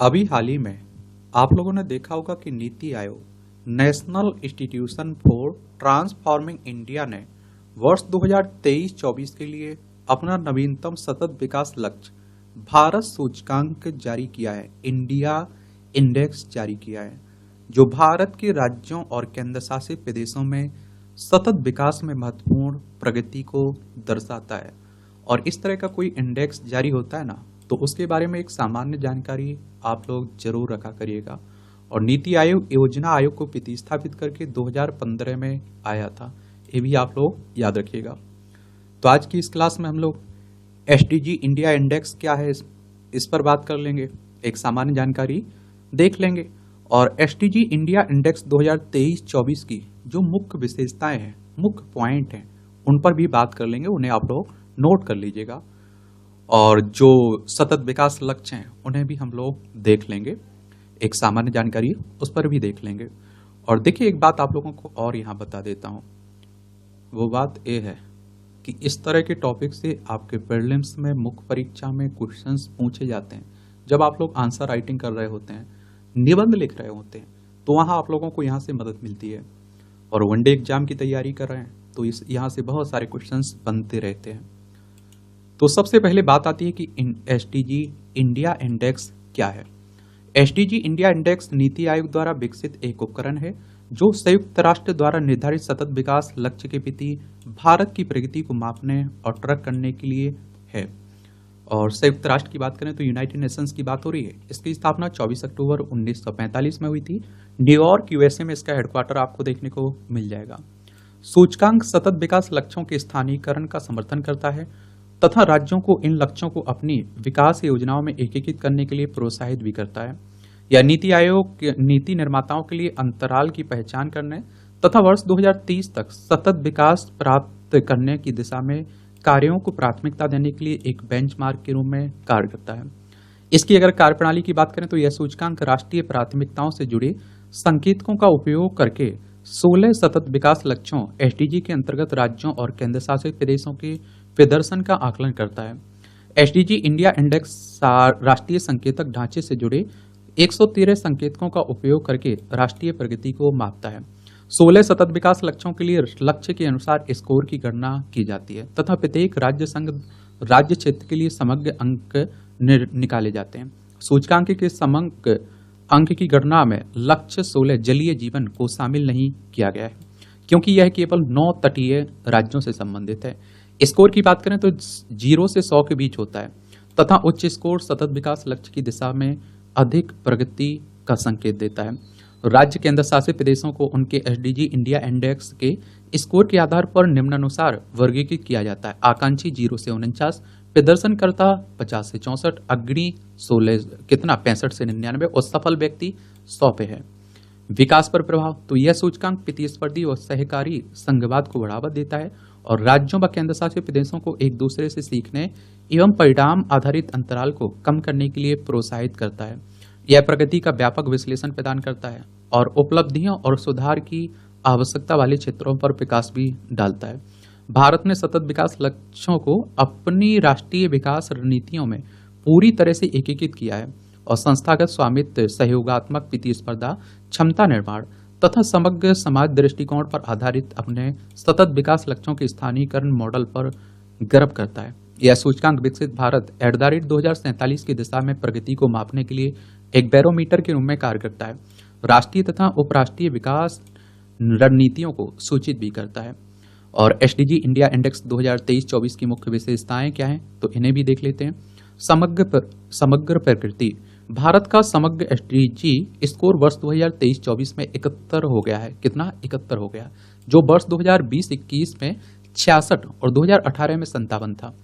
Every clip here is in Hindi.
अभी हाल ही में आप लोगों ने देखा होगा कि NITI Aayog national institution for transforming India ने वर्ष 2023-24 के लिए अपना नवीनतम सतत विकास लक्ष्य भारत सूचकांक जारी किया है। इंडिया इंडेक्स जारी किया है, जो भारत के राज्यों और केंद्र शासित प्रदेशों में सतत विकास में महत्वपूर्ण प्रगति को दर्शाता है। और इस तरह का कोई इंडेक्स जारी होता है ना, तो उसके बारे में एक सामान्य जानकारी आप लोग जरूर रखा करिएगा। और नीति आयोग योजना आयोग को प्रतिस्थापित करके 2015 में आया था, ये भी आप लोग याद रखिएगा। तो आज की इस क्लास में हम लोग एसडीजी इंडिया इंडेक्स क्या है इस पर बात कर लेंगे, एक सामान्य जानकारी देख लेंगे। और एसडीजी इंडिया इंडेक्स 2023-24 की जो मुख्य विशेषताएं हैं, मुख्य पॉइंट हैं, उन पर भी बात कर लेंगे, उन्हें आप लोग नोट कर लीजिएगा। और जो सतत विकास लक्ष्य हैं उन्हें भी हम लोग देख लेंगे, एक सामान्य जानकारी उस पर भी देख लेंगे। और देखिए, एक बात आप लोगों को और यहाँ बता देता हूँ, वो बात ये है कि इस तरह के टॉपिक से आपके प्रीलिम्स में, मुख्य परीक्षा में क्वेश्चंस पूछे जाते हैं। जब आप लोग आंसर राइटिंग कर रहे होते हैं, निबंध लिख रहे होते हैं, तो वहाँ आप लोगों को यहाँ से मदद मिलती है। और वनडे एग्जाम की तैयारी कर रहे हैं तो इस यहाँ से बहुत सारे क्वेश्चंस बनते रहते हैं। तो सबसे पहले बात आती है कि एसडीजी इंडिया इंडेक्स क्या है। SDG India index NITI Aayog द्वारा विकसित एक उपकरण है जो संयुक्त राष्ट्र द्वारा निर्धारित सतत विकास लक्ष्य के प्रति भारत की प्रगति को मापने और ट्रैक करने के लिए है। और संयुक्त राष्ट्र की बात करें तो यूनाइटेड नेशंस की बात हो रही है। इसकी स्थापना 24 अक्टूबर 1945 में हुई थी। न्यूयॉर्क यूएसए में इसका हेडक्वार्टर आपको देखने को मिल जाएगा। सूचकांक सतत विकास लक्ष्यों के स्थानीयकरण का समर्थन करता है तथा राज्यों को इन लक्ष्यों को अपनी विकास योजनाओं में एकीकृत करने के लिए प्रोत्साहित भी करता है। यह नीति आयोग नीति निर्माताओं के लिए अंतराल की पहचान करने तथा वर्ष 2030 तक सतत विकास प्राप्त करने की दिशा में कार्यों को प्राथमिकता देने के लिए एक बेंचमार्क के रूप में कार्य करता है। इसकी अगर कार्यप्रणाली की बात करें तो यह सूचकांक राष्ट्रीय प्राथमिकताओं से जुड़े संकेतकों का उपयोग करके 16 सतत विकास लक्ष्यों एसडीजी के अंतर्गत राज्यों और केंद्र शासित प्रदेशों के प्रदर्शन का आकलन करता है। एसडीजी इंडिया इंडेक्स राष्ट्रीय संकेतक ढांचे से जुड़े 113 संकेतकों का उपयोग करके राष्ट्रीय प्रगति को मापता है। 16 सतत विकास लक्ष्यों के लिए लक्ष्य के अनुसार स्कोर की गणना की जाती है तथा प्रत्येक राज्य क्षेत्र के लिए समग्र अंक निकाले जाते हैं। सूचकांक के समग्र अंक की गणना में लक्ष्य 16 जलीय जीवन को शामिल नहीं किया गया है, क्योंकि यह केवल 9 तटीय राज्यों से संबंधित है। स्कोर की बात करें तो 0 से 100 के बीच होता है तथा उच्च स्कोर सतत विकास लक्ष्य की दिशा में अधिक प्रगति का संकेत देता है। राज्य केंद्र शासित प्रदेशों को उनके एसडीजी इंडिया इंडेक्स के स्कोर के आधार पर निम्नानुसार वर्गीकृत किया जाता है। आकांक्षी 0 से 49, प्रदर्शनकर्ता 50 से 64, अग्रणी 65 से 99 और सफल व्यक्ति 100 पे है। विकास पर प्रभाव तो यह सूचकांक प्रतिस्पर्धी और सहकारी संघवाद को बढ़ावा देता है और राज्यों व केंद्र शासित प्रदेशों को एक दूसरे से सीखने एवं परिणाम आधारित अंतराल को कम करने के लिए प्रोत्साहित करता है। यह प्रगति का व्यापक विश्लेषण प्रदान करता है और उपलब्धियों और सुधार की आवश्यकता वाले क्षेत्रों पर प्रकाश भी डालता है। भारत ने सतत विकास लक्ष्यों को अपनी राष्ट्रीय विकास रणनीतियों में पूरी तरह से एकीकृत किया है और संस्थागत स्वामित्व, सहयोगात्मक प्रतिस्पर्धा, क्षमता निर्माण तथा समग्र समाज दृष्टिकोण पर आधारित अपने सतत विकास लक्ष्यों के स्थानीयकरण मॉडल पर गर्व करता है। यह सूचकांक विकसित भारत @ 2047 की दिशा में प्रगति को मापने के लिए एक बैरोमीटर के रूप में कार्य करता है। राष्ट्रीय तथा उपराष्ट्रीय विकास रणनीतियों को सूचित भी करता है। और एसडीजी इंडिया इंडेक्स 2023-24 की मुख्य विशेषताएं क्या हैं, तो इन्हें भी देख लेते हैं। समग्र प्रकृति, भारत का समग्र एसडीजी स्कोर वर्ष 2023-24 में 71 हो गया है। कितना? 71 हो गया, जो वर्ष 2020-21 में 66 और 2018 में 57 था।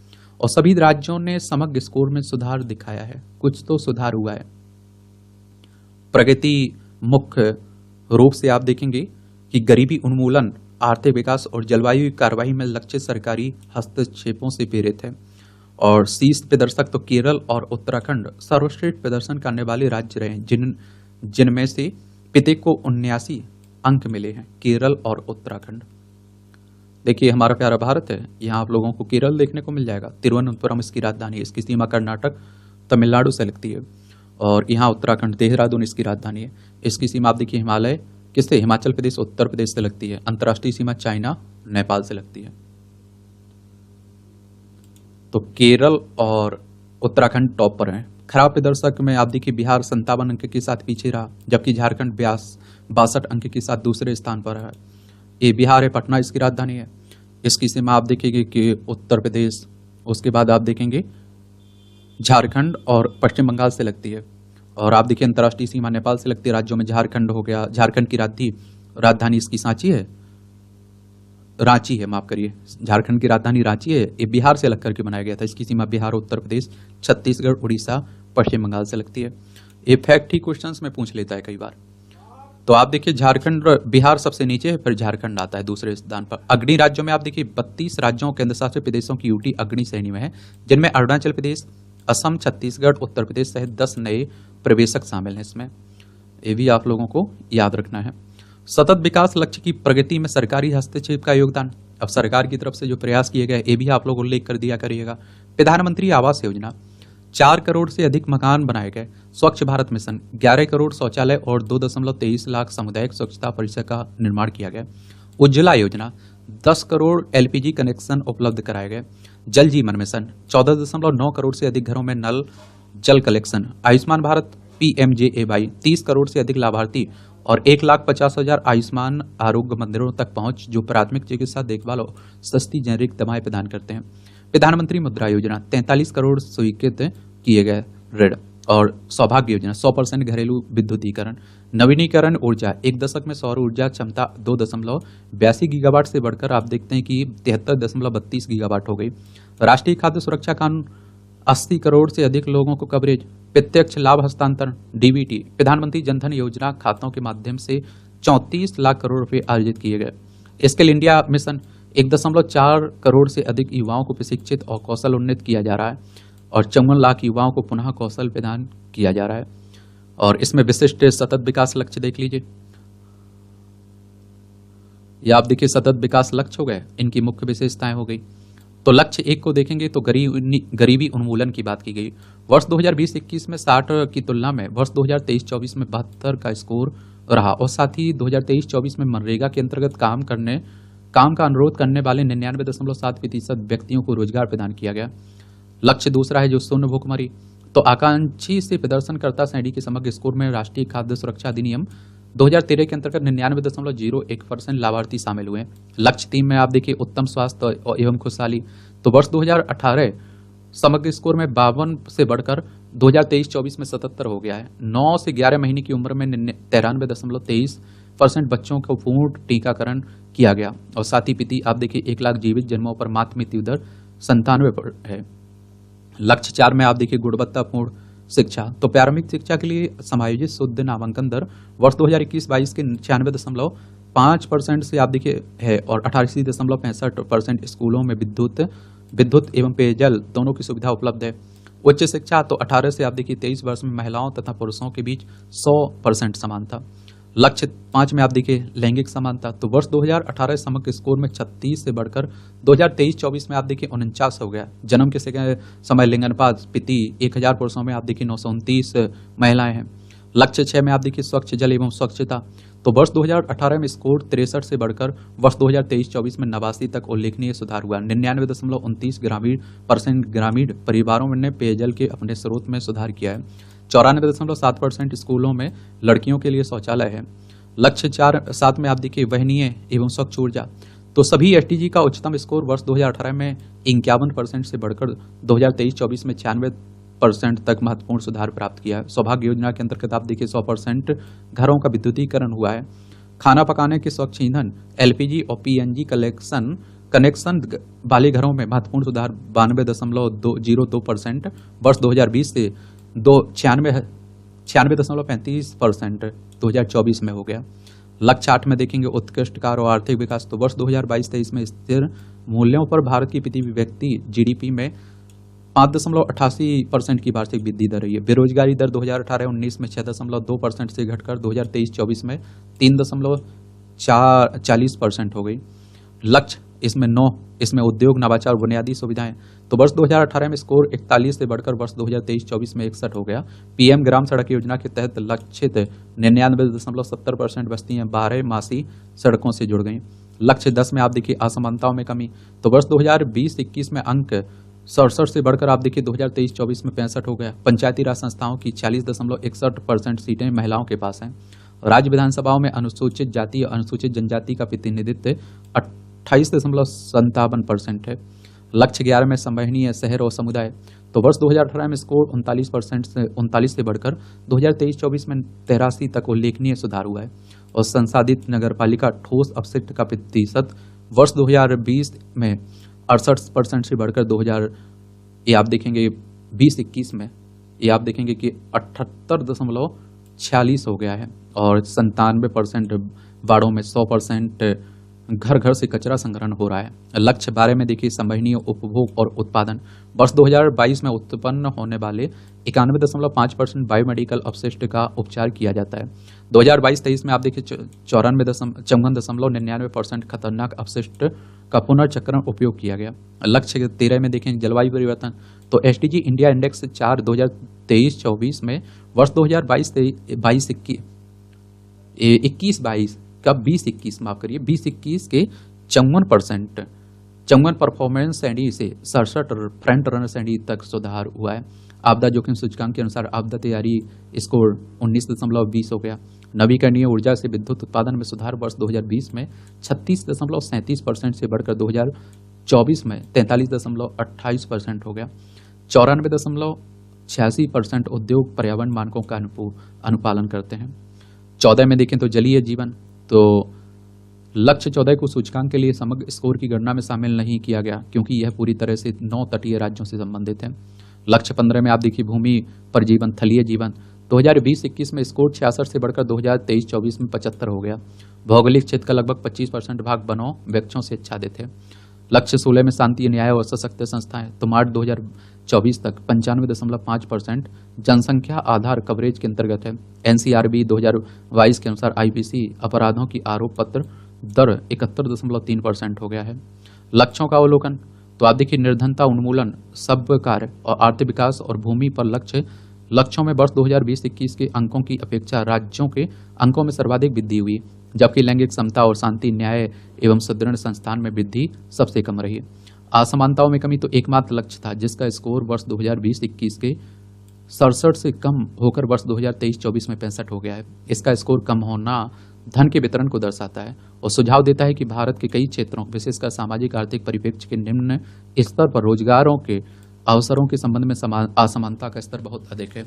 और सभी राज्यों ने समग्र स्कोर में सुधार दिखाया है, कुछ तो सुधार हुआ है। प्रगति मुख्य रूप से आप देखेंगे कि गरीबी उन्मूलन, आर्थिक विकास और जलवायु कार्रवाई में लक्ष्य सरकारी हस्तक्षेपों से प्रेरित है। और शीर्ष प्रदर्शक तो केरल और उत्तराखंड सर्वश्रेष्ठ प्रदर्शन करने वाले राज्य रहे, जिनमें से प्रत्येक को 79 अंक मिले हैं, केरल और उत्तराखंड। देखिए, हमारा प्यारा भारत है, यहाँ आप लोगों को केरल देखने को मिल जाएगा। तिरुवनंतपुरम इसकी राजधानी है। इसकी सीमा कर्नाटक, तमिलनाडु से लगती है। और यहाँ उत्तराखंड, देहरादून इसकी राजधानी है। इसकी सीमा आप देखिए हिमालय किससे, हिमाचल प्रदेश, उत्तर प्रदेश से लगती है। अंतर्राष्ट्रीय सीमा चाइना, नेपाल से लगती है। तो केरल और उत्तराखंड टॉप पर हैं। खराब प्रदर्शक में आप देखिए बिहार 57 अंक के साथ पीछे रहा, जबकि झारखंड 62 अंक के साथ दूसरे स्थान पर है। ये बिहार है, पटना इसकी राजधानी है। इसकी सीमा आप देखेंगे कि उत्तर प्रदेश, उसके बाद आप देखेंगे झारखंड और पश्चिम बंगाल से लगती है। और आप देखिए अंतर्राष्ट्रीय सीमा नेपाल से लगती है। राज्यों में झारखंड हो गया, झारखंड की राजधानी इसकी सांची है, रांची है, माफ करिए, झारखंड की राजधानी रांची है। ये बिहार से अलग करके बनाया गया था। इसकी सीमा बिहार, उत्तर प्रदेश, छत्तीसगढ़, उड़ीसा, पश्चिम बंगाल से लगती है। ये फैक्ट ही क्वेश्चंस में पूछ लेता है कई बार। तो आप देखिए झारखंड, बिहार सबसे नीचे है, फिर झारखंड आता है दूसरे स्थान पर। अग्नि राज्यों में आप देखिए 32 राज्यों केंद्र शासित प्रदेशों की यूटी अग्नि श्रेणी में है, जिनमें अरुणाचल प्रदेश, असम, छत्तीसगढ़, उत्तर प्रदेश सहित 10 नए प्रवेशक शामिल हैं इसमें। ये भी आप लोगों को याद रखना है। सतत विकास लक्ष्य की प्रगति में सरकारी हस्तक्षेप का योगदान। अब सरकार की तरफ से जो प्रयास किए गए ये भी आप लोग उल्लेख कर दिया करिएगा। प्रधानमंत्री आवास योजना, 4 करोड़ से अधिक मकान बनाए गए। स्वच्छ भारत मिशन, 11 करोड़ शौचालय और 2.23 लाख सामुदायिक स्वच्छता परिसर का निर्माण किया गया। उज्ज्वला योजना, 10 करोड़ एलपीजी कनेक्शन उपलब्ध कराए गए। जल जीवन मिशन, 14.9 करोड़ से अधिक घरों में नल जल कलेक्शन। आयुष्मान भारत PMJAY, 30 करोड़ से अधिक लाभार्थी और 1,50,000 आयुष्मान आरोग्य मंदिरों तक पहुंच, जो प्राथमिक चिकित्सा देखभाल और सस्ती जेनेरिक दवाएं प्रदान करते हैं। प्रधानमंत्री मुद्रा योजना, 43 करोड़ स्वीकृत किए गए ऋण। और सौभाग्य योजना, 100% घरेलू विद्युतीकरण। नवीनीकरण ऊर्जा, एक दशक में सौर ऊर्जा क्षमता 2.82 गीगावाट से बढ़कर आप देखते हैं कि 73.32 गीगावाट हो गई। राष्ट्रीय खाद्य सुरक्षा कानून, 80 करोड़ से अधिक लोगों को कवरेज। प्रत्यक्ष लाभ हस्तांतरण DBT, प्रधानमंत्री जनधन योजना खातों के माध्यम से 34 लाख करोड़ रुपए अर्जित किए गए। स्किल इंडिया मिशन, 1.4 करोड़ से अधिक युवाओं को प्रशिक्षित और कौशल उन्नत किया जा रहा है और 54 लाख युवाओं को पुनः कौशल प्रदान किया जा रहा है। और इसमें विशिष्ट सतत विकास लक्ष्य देख लीजिए, या आप देखिए सतत विकास लक्ष्य हो गए, इनकी मुख्य विशेषताएं हो गई। तो लक्ष्य 1 को देखेंगे तो गरीबी उन्मूलन की बात की गई। वर्ष 2020-21 में 60 की तुलना में वर्ष 2023-24 में 72 का स्कोर रहा और साथ ही 2023-24 में मनरेगा के अंतर्गत काम का अनुरोध करने वाले 99.7% व्यक्तियों को रोजगार प्रदान किया गया। लक्ष्य दूसरा है जो शून्य भूखमरी। तो आकांक्षी से प्रदर्शनकर्ता श्रेणी के समग्र स्कोर में राष्ट्रीय खाद्य सुरक्षा अधिनियम 2013 के अंतर्गत 99.01% लाभार्थी शामिल हुए। लक्ष्य 3 में आप देखिए उत्तम स्वास्थ्य एवं खुशहाली। तो वर्ष 2018 समग्र स्कोर में 52 से बढ़कर 2023-24 में 77 हो गया है। 9 से 11 महीने की उम्र में 93.23% बच्चों को पूर्ण टीकाकरण किया गया और साथ ही प्रति आप देखिए 1 लाख जीवित जन्मों पर मातृ मृत्यु दर 97 है। लक्ष्य 4 में आप देखिए गुणवत्तापूर्ण शिक्षा। तो प्रारंभिक शिक्षा के लिए समायोजित शुद्ध नामांकन दर वर्ष 2021-22 के 96.5% से आप देखिए है और 88.65% स्कूलों में विद्युत एवं पेयजल दोनों की सुविधा उपलब्ध है। उच्च शिक्षा, तो 18 से आप देखिए 23 वर्ष में महिलाओं तथा पुरुषों के बीच 100% समानता। लक्ष्य 5 में आप देखिए लैंगिक समानता। तो वर्ष 2018 समग्र स्कोर में 36 से बढ़कर 2023-24 में आप देखिए 49 हो गया। जन्म के समय लिंगानुपात प्रति 1000 पुरुषों में आप देखिए 929 महिलाएं हैं। लक्ष्य 6 में आप देखिए स्वच्छ जल एवं स्वच्छता। तो वर्ष 2018 में स्कोर 63 से बढ़कर वर्ष 2023-24 में 89 तक उल्लेखनीय सुधार हुआ। 99.29% ग्रामीण परिवारों ने पेयजल के अपने स्रोत में सुधार किया है। 94.7% स्कूलों में लड़कियों के लिए शौचालय है। लक्ष्य 7 में आप देखिए वहनीय एवं स्वच्छ ऊर्जा। तो सभी SDG का उच्चतम स्कोर वर्ष 2018 में 51% से बढ़कर 2023-24 में 96% तक महत्वपूर्ण सुधार प्राप्त किया है। सौभाग्य योजना के अंतर्गत आप देखिए 100% घरों का विद्युतीकरण हुआ है। खाना पकाने के स्वच्छ ईंधन LPG और PNG कनेक्शन वाले घरों में महत्वपूर्ण सुधार 92.02% वर्ष 2020 से 96.35% 2024 में हो गया। लक्ष्य 8 में देखेंगे उत्कृष्ट कार्य और आर्थिक विकास। तो वर्ष 2022-23 में स्थिर मूल्यों पर भारत की प्रति व्यक्ति GDP में 5.88% की वार्षिक वृद्धि दर रही है। बेरोजगारी दर 2018-19 में 6.2% से घटकर 2023-24 में 3.40% हो गई। लक्ष्य इसमें 9, इसमें उद्योग, नवाचार, बुनियादी सुविधाएं। तो वर्ष 2018 में स्कोर 41 से बढ़कर वर्ष 2023-24 में 61 हो गया। पीएम ग्राम सड़क योजना के तहत लक्षित 99.70% बस्तियां 12 मासी सड़कों से जुड़ गई। लक्ष्य 10 में आप देखिए असमानताओं में कमी। तो वर्ष 2020-21 में अंक 67 से बढ़कर आप देखिए 2023-24 में 65 हो गया। पंचायती राज संस्थाओं की 40.61% सीटें महिलाओं के पास हैं। राज्य विधानसभाओं में अनुसूचित जाति और अनुसूचित जनजाति का प्रतिनिधित्व 28.57% है। लक्ष्य 11 में संवहनीय शहर और समुदाय। तो वर्ष 2018 में स्कोर 39 से बढ़कर 2023-24 में 83 तक उल्लेखनीय सुधार हुआ है। और संसाधित नगरपालिका ठोस अपशिष्ट का प्रतिशत वर्ष 2020 में 68% से बढ़कर 2000 ये आप देखेंगे 20-21 में ये आप देखेंगे कि 78.46 हो गया है। और 97% वार्डों में 100% घर घर से कचरा संग्रहण हो रहा है। लक्ष्य 12 में देखिए संवहनीय उपभोग और उत्पादन। वर्ष 2022 में उत्पन्न होने वाले 91.5% बायोमेडिकल अपशिष्ट का उपचार किया जाता है। 2022-23 में आप देखिए 54.99% खतरनाक अपशिष्ट का पुनर्चक्रण उपयोग किया गया। लक्ष्य 13 में देखें जलवायु परिवर्तन। तो एसडीजी इंडिया इंडेक्स 4 2023-24 में वर्ष 2022 का 20-21 के 54% परफॉर्मेंस श्रेणी से 67 फ्रंट रनर श्रेणी तक सुधार हुआ है। आपदा जोखिम सूचकांक के अनुसार आपदा तैयारी स्कोर 19.20 हो गया। नवीकरणीय ऊर्जा से विद्युत उत्पादन में सुधार वर्ष 2020 में 36.37% से बढ़कर 2024 में 43.28% हो गया। 94.86% उद्योग पर्यावरण मानकों का अनुपालन करते हैं। 14 में देखें तो जलीय जीवन। तो लक्ष्य 14 को सूचकांक के लिए समग्र स्कोर की गणना में शामिल नहीं किया गया क्योंकि यह पूरी तरह से 9 तटीय राज्यों से संबंधित है। लक्ष्य 15 में आप देखिए भूमि पर जीवन, थलीय जीवन। 2020-21 में स्कोर 66 से बढ़कर 2023-24 में 75 हो गया। भौगोलिक क्षेत्र का लगभग 25% भाग वनों वृक्षों से आच्छादित है। लक्ष्य 16 में शांति, न्याय और सशक्त संस्थाएं। तो मार्च 2024 तक 95.5% जनसंख्या आधार कवरेज के अंतर्गत है। एनसीआरबी 2022 के अनुसार आईपीसी अपराधों की आरोप पत्र दर 71.3% हो गया है। लक्ष्यों का अवलोकन। तो आप देखिए निर्धनता उन्मूलन, सब कार्य और आर्थिक विकास और भूमि पर लक्ष्यों में वर्ष 2020-21 के अंकों की अपेक्षा राज्यों के अंकों में सर्वाधिक वृद्धि हुई, जबकि लैंगिक समता और शांति, न्याय एवं सुदृढ़ संस्थान में वृद्धि सबसे कम रही। असमानताओं में कमी। तो एकमात्र लक्ष्य था जिसका स्कोर वर्ष 2020-21 के 67 से कम होकर वर्ष 2023-24 में 65 हो गया है। इसका स्कोर कम होना धन के वितरण को दर्शाता है और सुझाव देता है कि भारत के कई क्षेत्रों, विशेषकर सामाजिक आर्थिक परिप्रेक्ष्य के निम्न स्तर पर रोजगारों के अवसरों के संबंध में असमानता का स्तर बहुत अधिक है।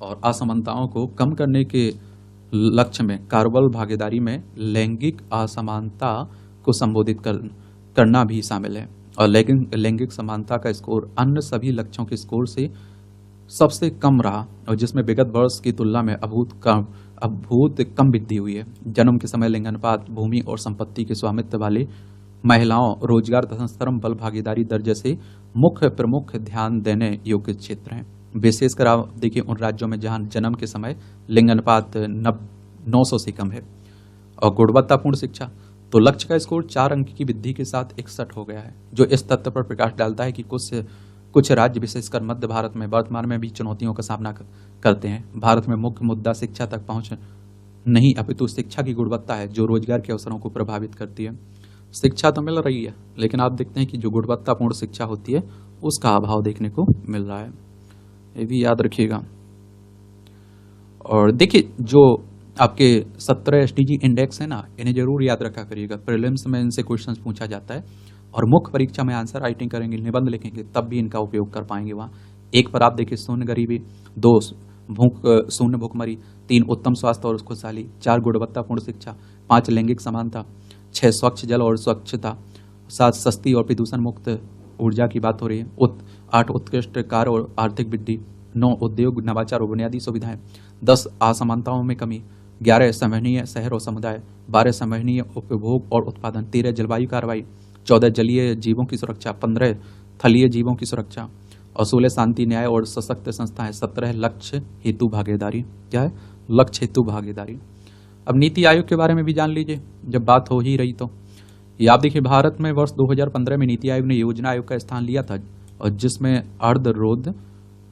और असमानताओं को कम करने के लक्ष्य में कार्यबल भागीदारी में लैंगिक असमानता को संबोधित करना भी शामिल है। और लैंगिक समानता का स्कोर अन्य सभी लक्ष्यों के स्कोर से सबसे कम रहा और जिसमें विगत वर्ष की तुलना में अभूत कम वृद्धि हुई है। जन्म के समय लिंगानुपात, भूमि और संपत्ति के स्वामित्व वाले महिलाओं, रोजगार तथा श्रम बल भागीदारी दर जैसे प्रमुख ध्यान देने योग्य क्षेत्र हैं। विशेषकर आप देखिए उन राज्यों में जहां जन्म के समय लिंगानुपात 900 से कम है। और गुणवत्तापूर्ण शिक्षा। तो लक्ष्य का स्कोर 4 अंक की वृद्धि के साथ 61 हो गया है, जो इस तथ्य पर प्रकाश डालता है कि कुछ राज्य, विशेषकर मध्य भारत में वर्तमान में भी चुनौतियों का सामना करते हैं। भारत में मुख्य मुद्दा शिक्षा तक पहुंच नहीं अपितु शिक्षा की गुणवत्ता है, जो रोजगार के अवसरों को प्रभावित करती है। शिक्षा तो मिल रही है, लेकिन आप देखते हैं कि जो गुणवत्तापूर्ण शिक्षा होती है उसका अभाव देखने को मिल रहा है। ये भी याद रखिएगा। और देखिए जो आपके 17 एसडीजी इंडेक्स है ना, इन्हें जरूर याद रखा करिएगा। प्रीलिम्स में इनसे क्वेश्चंस पूछा जाता है और मुख्य परीक्षा में आंसर राइटिंग करेंगे, निबंध लिखेंगे, तब भी इनका उपयोग कर पाएंगे वहाँ। 1 पर आप देखिए शून्य गरीबी, 2 शून्य भूखमरी, 3 उत्तम स्वास्थ्य और खुशहाली, 4 गुणवत्तापूर्ण शिक्षा, 5 लैंगिक समानता, 6 स्वच्छ जल और स्वच्छता, 7 सस्ती और प्रदूषण मुक्त ऊर्जा की बात हो रही है, 8 उत्कृष्ट कार्य और आर्थिक वृद्धि, 9 उद्योग, नवाचार और बुनियादी सुविधाएं, 10 असमानताओं में कमी, 11 संवहनीय शहर और समुदाय, 12 संवहनीय उपभोग और उत्पादन, 13 जलवायु कार्रवाई, 14 जलीय जीवों की सुरक्षा, 15 थलीय जीवों की सुरक्षा और 16 शांति, न्याय और सशक्त संस्थाएं, 17 लक्ष्य हेतु भागीदारी। क्या है? लक्ष्य हेतु भागीदारी। अब नीति आयोग के बारे में भी जान लीजिए जब बात हो ही रही तो। ये आप देखिए, भारत में वर्ष 2015 में नीति आयोग ने योजना आयोग का स्थान लिया था, और जिसमें अर्धरोध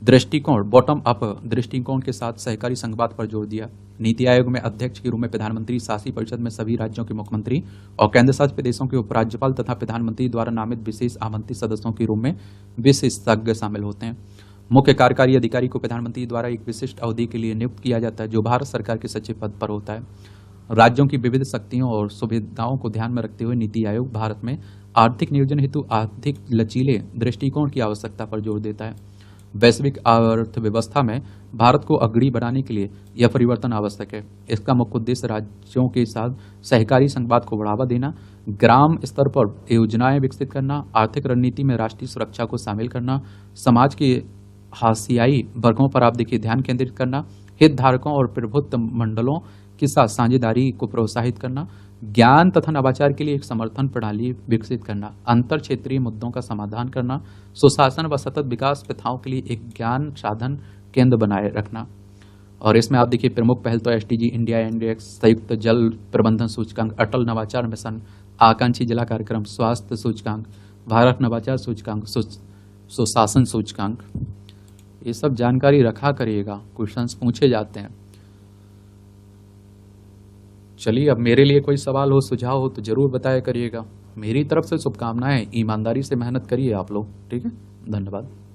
दृष्टिकोण, बॉटम अप दृष्टिकोण के साथ सहकारी संघवाद पर जोर दिया। नीति आयोग में अध्यक्ष के रूप में प्रधानमंत्री, शासी परिषद में सभी राज्यों के मुख्यमंत्री और केंद्र शासित प्रदेशों के उपराज्यपाल तथा प्रधानमंत्री द्वारा नामित विशेष आमंत्रित सदस्यों के रूप में विशेषज्ञ शामिल होते हैं। मुख्य कार्यकारी अधिकारी को प्रधानमंत्री द्वारा एक विशिष्ट अवधि के लिए नियुक्त किया जाता है, जो भारत सरकार के सचिव पद पर होता है। राज्यों की विविध शक्तियों और सुविधाओं को ध्यान में रखते हुए नीति आयोग भारत में आर्थिक नियोजन हेतु अधिक लचीले दृष्टिकोण की आवश्यकता पर जोर देता है। वैश्विक अर्थव्यवस्था में भारत को अग्रणी बनाने के लिए यह परिवर्तन आवश्यक है। इसका मुख्य उद्देश्य राज्यों के साथ सहकारी संघवाद को बढ़ावा देना, ग्राम स्तर पर योजनाएं विकसित करना, आर्थिक रणनीति में राष्ट्रीय सुरक्षा को शामिल करना, समाज के हाशियाई वर्गों पर आप देखिए ध्यान केंद्रित करना, हितधारकों और प्रभुत्व मंडलों के साथ साझेदारी को प्रोत्साहित करना, ज्ञान तथा नवाचार के लिए एक समर्थन प्रणाली विकसित करना, अंतर क्षेत्रीय मुद्दों का समाधान करना, सुशासन व सतत विकास प्रथाओं के लिए एक ज्ञान साधन केंद्र बनाए रखना। और इसमें आप देखिए प्रमुख पहल तो एसडीजी, इंडिया इंडेक्स, संयुक्त जल प्रबंधन सूचकांक, अटल नवाचार मिशन, आकांक्षी जिला कार्यक्रम, स्वास्थ्य सूचकांक, भारत नवाचार सूचकांक, सुशासन सूचकांक, ये सब जानकारी रखा करिएगा, क्वेश्चंस पूछे जाते हैं। चलिए, अब मेरे लिए कोई सवाल हो, सुझाव हो तो जरूर बताया करिएगा। मेरी तरफ से शुभकामनाएं, ईमानदारी से मेहनत करिए आप लोग, ठीक है। धन्यवाद।